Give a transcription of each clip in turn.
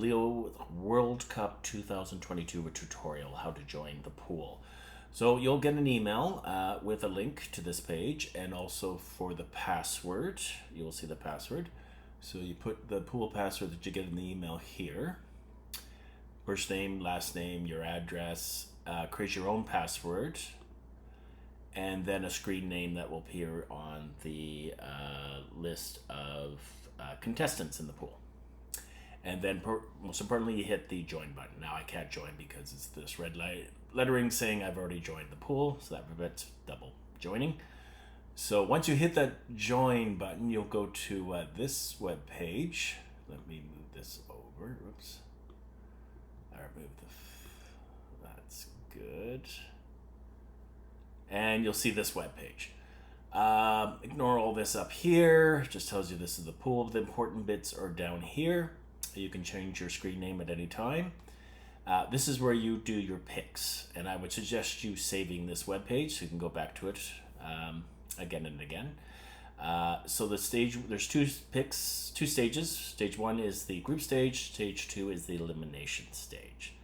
Leo World Cup 2022 tutorial, how to join the pool. So you'll get an email with a link to this page, and also for the password, you'll see the password. So you put the pool password that you get in the email here. First name, last name, your address, create your own password, and then a screen name that will appear on the list of contestants in the pool. And then most importantly, you hit the join button. Now I can't join because it's this red lettering saying I've already joined the pool, so that prevents double joining. So once you hit that join button, you'll go to this web page. Let me move this over. Oops. I removed that's good. And you'll see this web page. Ignore all this up here. It just tells you this is the pool. The important bits are down here. You can change your screen name at any time. This is where you do your picks, and I would suggest you saving this web page so you can go back to it again and again. So the stage, there's two stages. Stage 1 is the group stage. Stage 2 is the elimination stage.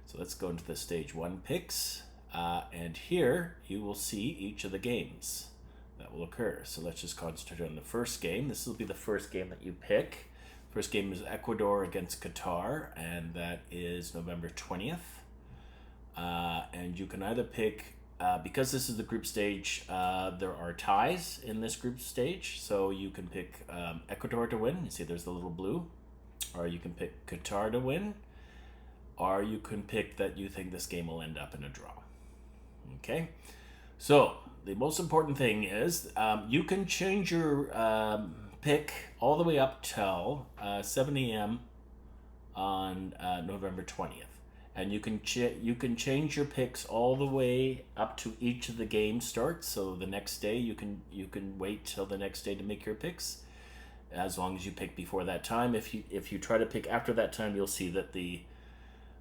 So let's go into the stage 1 picks, and here you will see each of the games that will occur. So let's just concentrate on the first game. This will be the first game that you pick. First game is Ecuador against Qatar, and that is November 20th. And you can either pick, because this is the group stage, there are ties in this group stage. So you can pick Ecuador to win. You see there's the little blue. Or you can pick Qatar to win. Or you can pick that you think this game will end up in a draw. Okay? So the most important thing is you can change your pick all the way up till 7 a.m. on November 20th, and you can change your picks all the way up to each of the games starts. So the next day you can wait till the next day to make your picks, as long as you pick before that time. If you try to pick after that time, you'll see that the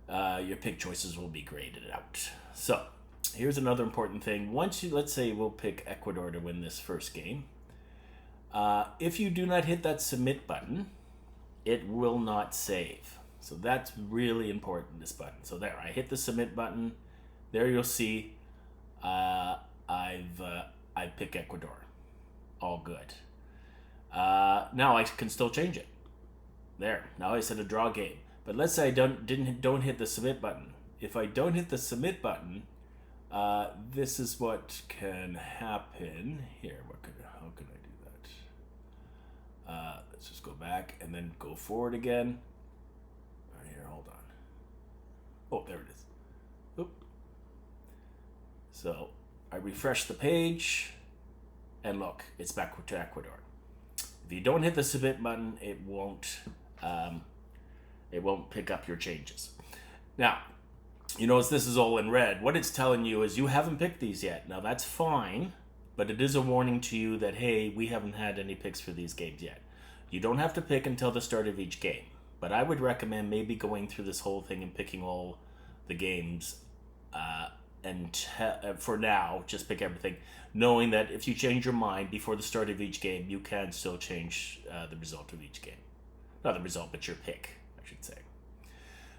your pick choices will be graded out. So here's another important thing. Once you, let's say we'll pick Ecuador to win this first game. If you do not hit that submit button, it will not save. So that's really important, this button. So there, I hit the submit button. There you'll see I pick Ecuador. All good. Now I can still change it. There, now I set a draw game. But let's say I don't hit the submit button. If I don't hit the submit button, this is what can happen. Here, how can I do that? Let's just go back and then go forward again. Right here, hold on. Oh, there it is. Oop. So I refresh the page, and look, it's back to Ecuador. If you don't hit the submit button, it won't pick up your changes. Now, you notice this is all in red. What it's telling you is you haven't picked these yet. Now that's fine, but it is a warning to you that, hey, we haven't had any picks for these games yet. You don't have to pick until the start of each game, but I would recommend maybe going through this whole thing and picking all the games, and for now, just pick everything, knowing that if you change your mind before the start of each game, you can still change the result of each game. Not the result, but your pick, I should say.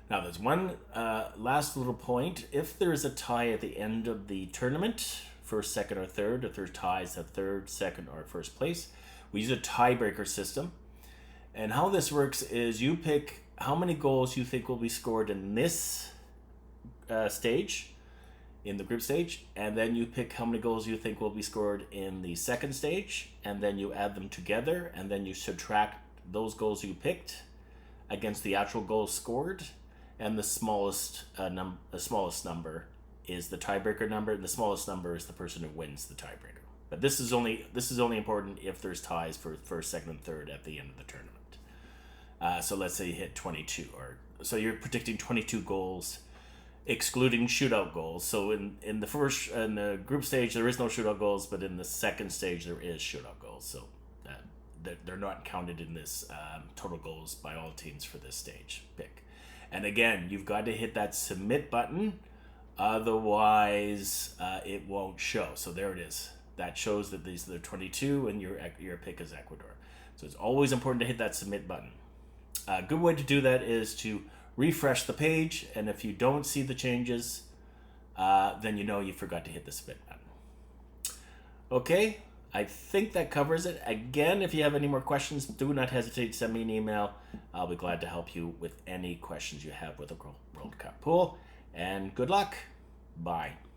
Now, there's one last little point. If there is a tie at the end of the tournament, first, second, or third, if there's ties at third, second, or first place, we use a tiebreaker system. And how this works is you pick how many goals you think will be scored in this stage, in the group stage, and then you pick how many goals you think will be scored in the second stage, and then you add them together, and then you subtract those goals you picked against the actual goals scored, and the smallest number is the tiebreaker number, and the smallest number is the person who wins the tiebreaker. But this is only important if there's ties for first, second, and third at the end of the tournament. So let's say you hit 22, so you're predicting 22 goals, excluding shootout goals. So in the group stage there is no shootout goals, but in the second stage there is shootout goals. So they're not counted in this total goals by all teams for this stage pick. And again, you've got to hit that submit button, otherwise it won't show. So there it is. That shows that these are the 22 and your pick is Ecuador. So it's always important to hit that submit button. A good way to do that is to refresh the page, and if you don't see the changes, then you know you forgot to hit the submit button. Okay, I think that covers it. Again, if you have any more questions, do not hesitate to send me an email. I'll be glad to help you with any questions you have with the World Cup pool. And good luck. Bye.